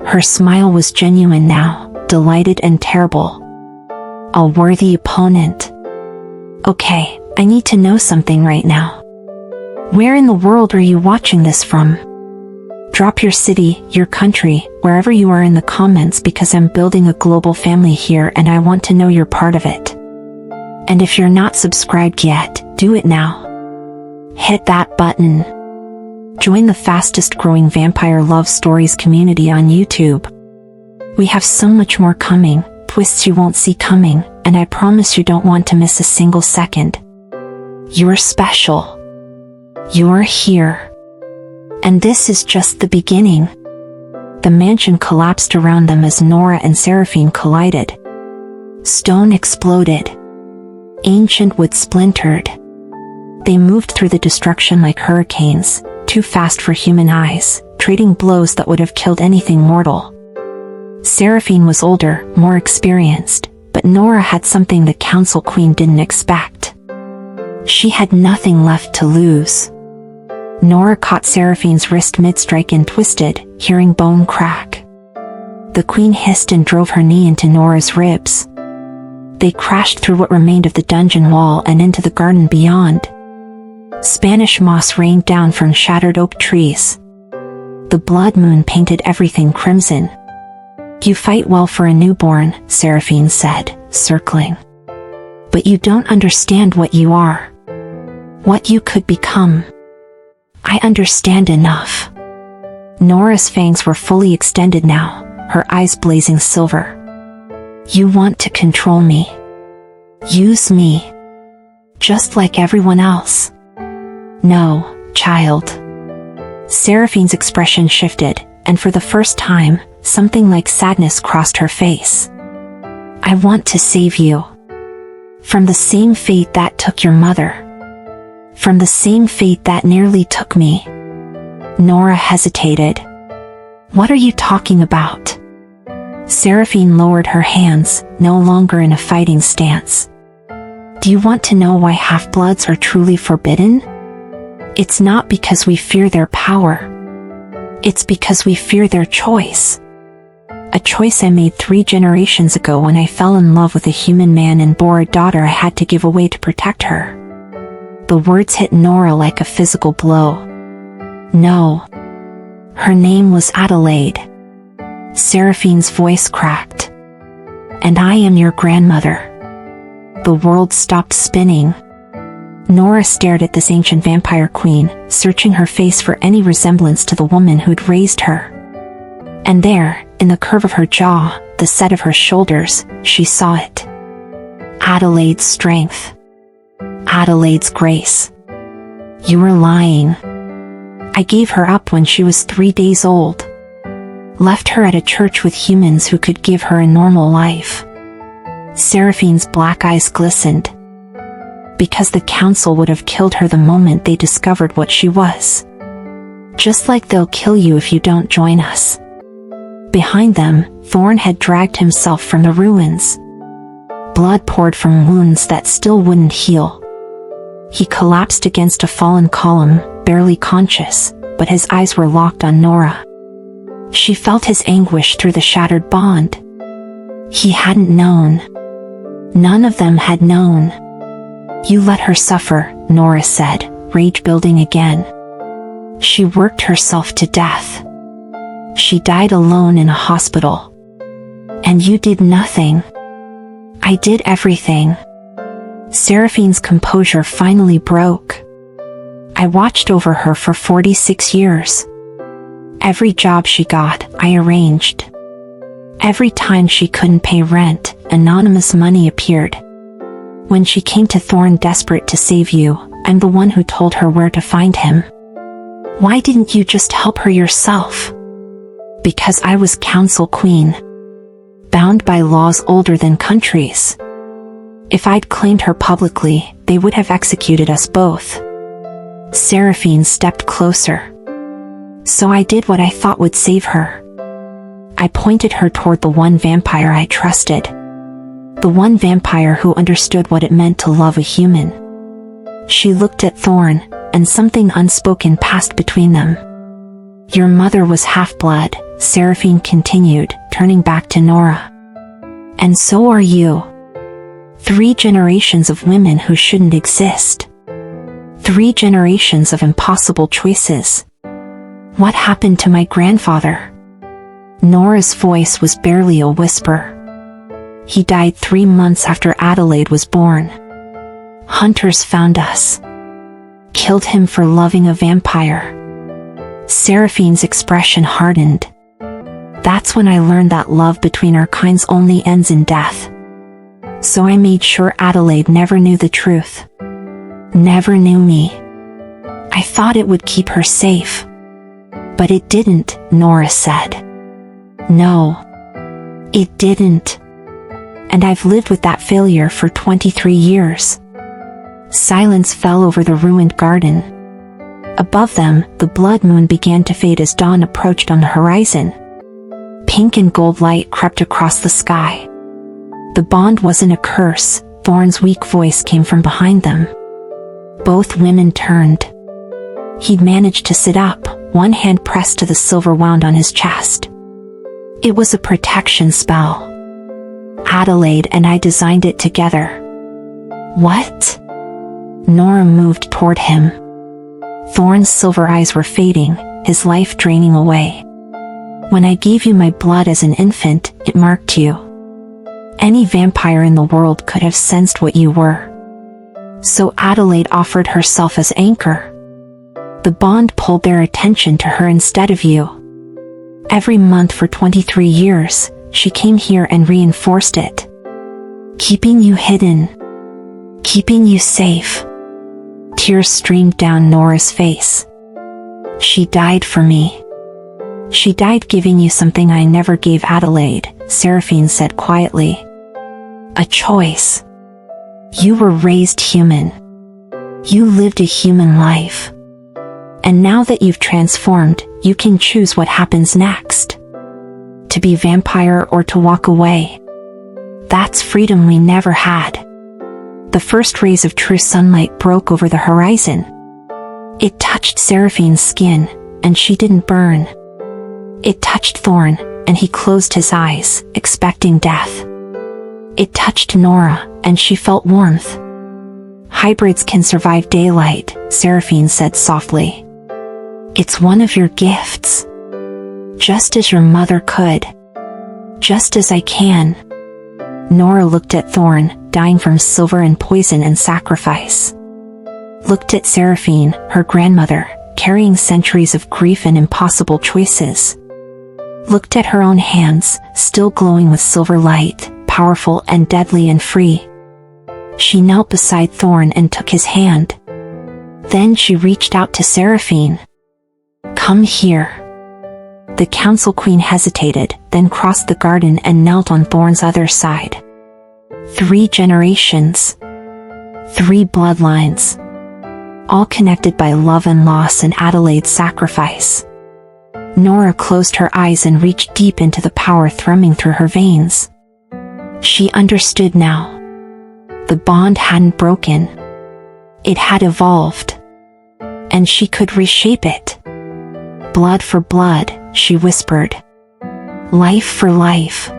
Her smile was genuine now, delighted and terrible. A worthy opponent. Okay, I need to know something right now. Where in the world are you watching this from? Drop your city, your country, wherever you are in the comments because I'm building a global family here and I want to know you're part of it. And if you're not subscribed yet, do it now. Hit that button. Join the fastest growing vampire love stories community on YouTube. We have so much more coming, twists you won't see coming, and I promise you don't want to miss a single second. You're special. You're here. And this is just the beginning. The mansion collapsed around them as Nora and Seraphine collided. Stone exploded. Ancient wood splintered. They moved through the destruction like hurricanes, too fast for human eyes, trading blows that would have killed anything mortal. Seraphine was older, more experienced, but Nora had something the Council Queen didn't expect. She had nothing left to lose. Nora caught Seraphine's wrist mid-strike and twisted, hearing bone crack. The Queen hissed and drove her knee into Nora's ribs. They crashed through what remained of the dungeon wall and into the garden beyond. Spanish moss rained down from shattered oak trees. The blood moon painted everything crimson. You fight well for a newborn, Seraphine said, circling. But you don't understand what you are. What you could become. I understand enough. Nora's fangs were fully extended now, her eyes blazing silver. You want to control me. Use me. Just like everyone else. No, child. Seraphine's expression shifted, and for the first time, something like sadness crossed her face. I want to save you. From the same fate that took your mother. From the same fate that nearly took me. Nora hesitated. What are you talking about? Seraphine lowered her hands, no longer in a fighting stance. Do you want to know why half-bloods are truly forbidden? It's not because we fear their power. It's because we fear their choice. A choice I made 3 generations ago when I fell in love with a human man and bore a daughter I had to give away to protect her. The words hit Nora like a physical blow. No. Her name was Adelaide. Seraphine's voice cracked. And I am your grandmother. The world stopped spinning. Nora stared at this ancient vampire queen, searching her face for any resemblance to the woman who'd raised her. And there, in the curve of her jaw, the set of her shoulders, she saw it. Adelaide's strength. Adelaide's grace. You were lying. I gave her up when she was 3 days old. Left her at a church with humans who could give her a normal life. Seraphine's black eyes glistened. Because the council would have killed her the moment they discovered what she was. Just like they'll kill you if you don't join us. Behind them, Thorn had dragged himself from the ruins. Blood poured from wounds that still wouldn't heal. He collapsed against a fallen column, barely conscious, but his eyes were locked on Nora. She felt his anguish through the shattered bond. He hadn't known. None of them had known. You let her suffer, Nora said, rage building again. She worked herself to death. She died alone in a hospital. And you did nothing. I did everything. Seraphine's composure finally broke. I watched over her for 46 years. Every job she got, I arranged. Every time she couldn't pay rent, anonymous money appeared. When she came to Thorn desperate to save you, I'm the one who told her where to find him. Why didn't you just help her yourself? Because I was Council Queen. Bound by laws older than countries. If I'd claimed her publicly, they would have executed us both. Seraphine stepped closer. So I did what I thought would save her. I pointed her toward the one vampire I trusted. The one vampire who understood what it meant to love a human. She looked at Thorn, and something unspoken passed between them. Your mother was half-blood, Seraphine continued, turning back to Nora. And so are you. 3 generations of women who shouldn't exist. 3 generations of impossible choices. What happened to my grandfather? Nora's voice was barely a whisper. He died 3 months after Adelaide was born. Hunters found us. Killed him for loving a vampire. Seraphine's expression hardened. That's when I learned that love between our kinds only ends in death. So I made sure Adelaide never knew the truth. Never knew me. I thought it would keep her safe. But it didn't, Nora said. No. It didn't. And I've lived with that failure for 23 years. Silence fell over the ruined garden. Above them, the blood moon began to fade as dawn approached on the horizon. Pink and gold light crept across the sky. The bond wasn't a curse, Thorne's weak voice came from behind them. Both women turned. He'd managed to sit up, one hand pressed to the silver wound on his chest. It was a protection spell. Adelaide and I designed it together. What? Nora moved toward him. Thorne's silver eyes were fading, his life draining away. When I gave you my blood as an infant, it marked you. Any vampire in the world could have sensed what you were. So Adelaide offered herself as anchor. The bond pulled their attention to her instead of you. Every month for 23 years, she came here and reinforced it. Keeping you hidden. Keeping you safe. Tears streamed down Nora's face. She died for me. She died giving you something I never gave Adelaide, Seraphine said quietly. A choice. You were raised human. You lived a human life. And now that you've transformed, you can choose what happens next. To be vampire or to walk away. That's freedom we never had. The first rays of true sunlight broke over the horizon. It touched Seraphine's skin, and she didn't burn. It touched Thorne, and he closed his eyes, expecting death. It touched Nora, and she felt warmth. Hybrids can survive daylight, Seraphine said softly. It's one of your gifts. Just as your mother could. Just as I can. Nora looked at Thorne, dying from silver and poison and sacrifice. Looked at Seraphine, her grandmother, carrying centuries of grief and impossible choices. Looked at her own hands, still glowing with silver light, powerful and deadly and free. She knelt beside Thorne and took his hand. Then she reached out to Seraphine. Come here. The council queen hesitated, then crossed the garden and knelt on Thorne's other side. 3 generations. 3 bloodlines. All connected by love and loss and Adelaide's sacrifice. Nora closed her eyes and reached deep into the power thrumming through her veins. She understood now. The bond hadn't broken. It had evolved. And she could reshape it. Blood for blood, she whispered. Life for life.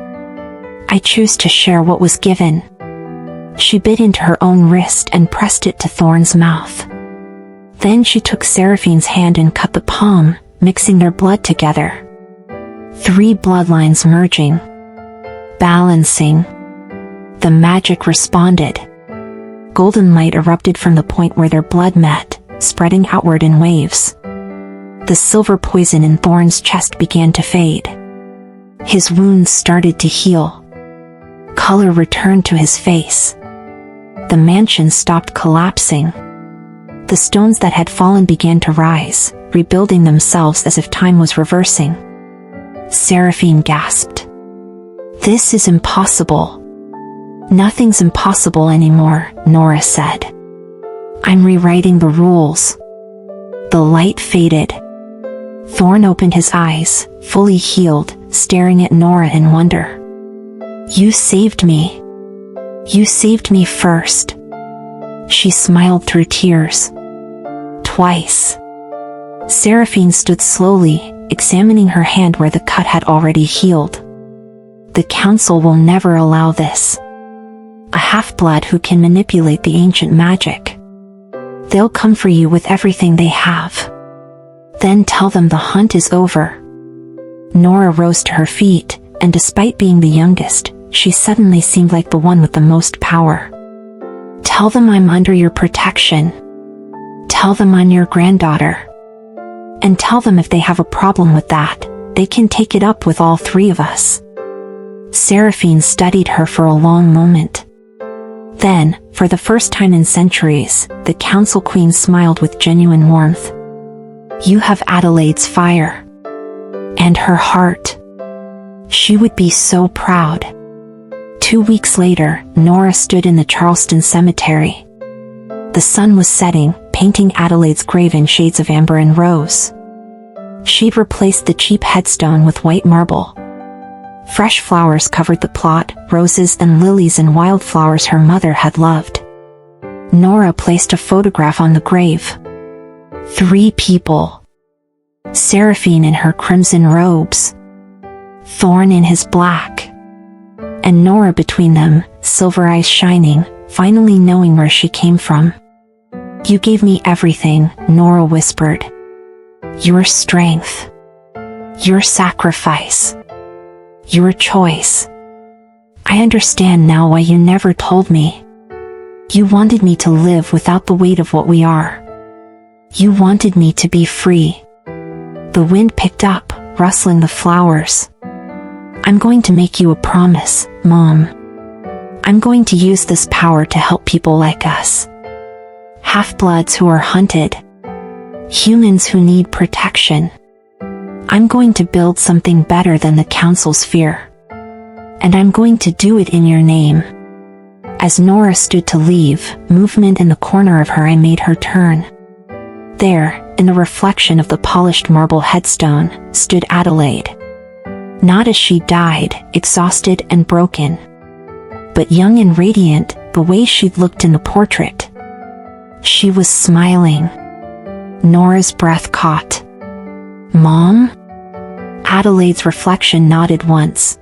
I choose to share what was given. She bit into her own wrist and pressed it to Thorne's mouth. Then she took Seraphine's hand and cut the palm, mixing their blood together. 3 bloodlines merging. Balancing. The magic responded. Golden light erupted from the point where their blood met, spreading outward in waves. The silver poison in Thorne's chest began to fade. His wounds started to heal. Color returned to his face. The mansion stopped collapsing. The stones that had fallen began to rise, rebuilding themselves as if time was reversing. Seraphine gasped. This is impossible. Nothing's impossible anymore, Nora said. I'm rewriting the rules. The light faded. Thorne opened his eyes, fully healed, staring at Nora in wonder. You saved me. You saved me first. She smiled through tears. Twice. Seraphine stood slowly, examining her hand where the cut had already healed. The council will never allow this. A half-blood who can manipulate the ancient magic. They'll come for you with everything they have. Then tell them the hunt is over. Nora rose to her feet, and despite being the youngest, she suddenly seemed like the one with the most power. Tell them I'm under your protection. Tell them I'm your granddaughter. And tell them if they have a problem with that, they can take it up with all three of us." Seraphine studied her for a long moment. Then, for the first time in centuries, the Council Queen smiled with genuine warmth. "You have Adelaide's fire. And her heart. She would be so proud." 2 weeks later, Nora stood in the Charleston cemetery. The sun was setting, painting Adelaide's grave in shades of amber and rose. She'd replaced the cheap headstone with white marble. Fresh flowers covered the plot, roses and lilies and wildflowers her mother had loved. Nora placed a photograph on the grave. 3 people. Seraphine in her crimson robes, Thorn in his black, and Nora between them, silver eyes shining, finally knowing where she came from. "You gave me everything," Nora whispered. "Your strength. Your sacrifice. Your choice. I understand now why you never told me. You wanted me to live without the weight of what we are. You wanted me to be free." The wind picked up, rustling the flowers. "I'm going to make you a promise, Mom. I'm going to use this power to help people like us. Half-bloods who are hunted. Humans who need protection. I'm going to build something better than the Council's fear. And I'm going to do it in your name." As Nora stood to leave, movement in the corner of her eye made her turn. There, in the reflection of the polished marble headstone, stood Adelaide. Not as she died, exhausted and broken, but young and radiant, the way she'd looked in the portrait. She was smiling. Nora's breath caught. "Mom?" Adelaide's reflection nodded once.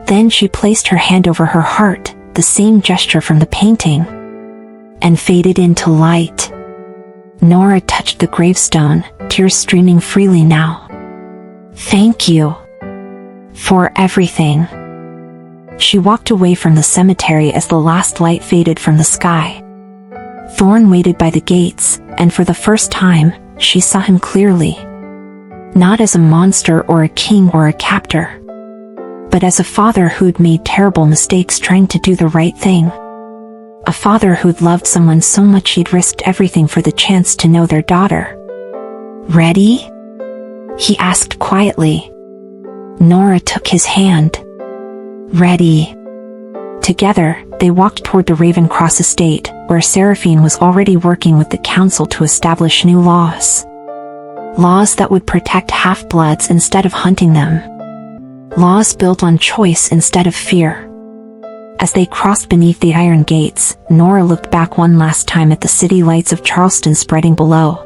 Then she placed her hand over her heart, the same gesture from the painting, and faded into light. Nora touched the gravestone, tears streaming freely now. "Thank you. For everything." She walked away from the cemetery as the last light faded from the sky. Thorn waited by the gates, and for the first time, she saw him clearly. Not as a monster or a king or a captor, but as a father who'd made terrible mistakes trying to do the right thing. A father who'd loved someone so much he'd risked everything for the chance to know their daughter. "Ready?" he asked quietly. Nora took his hand. "Ready." Together, they walked toward the Ravencross estate, where Seraphine was already working with the Council to establish new laws. Laws that would protect half-bloods instead of hunting them. Laws built on choice instead of fear. As they crossed beneath the iron gates, Nora looked back one last time at the city lights of Charleston spreading below.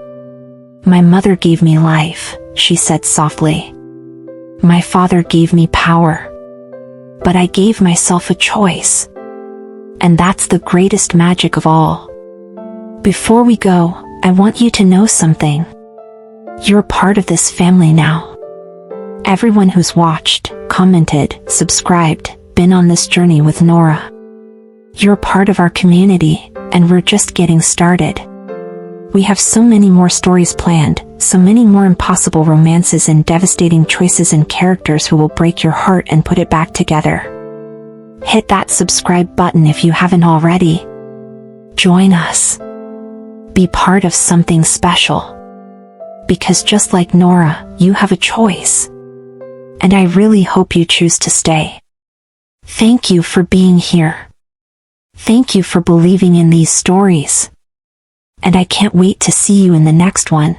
"My mother gave me life," she said softly. "My father gave me power. But I gave myself a choice. And that's the greatest magic of all. Before we go, I want you to know something. You're part of this family now. Everyone who's watched, commented, subscribed, been on this journey with Nora. You're part of our community, and we're just getting started. We have so many more stories planned, so many more impossible romances and devastating choices and characters who will break your heart and put it back together. Hit that subscribe button if you haven't already. Join us. Be part of something special. Because just like Nora, you have a choice. And I really hope you choose to stay. Thank you for being here. Thank you for believing in these stories. And I can't wait to see you in the next one.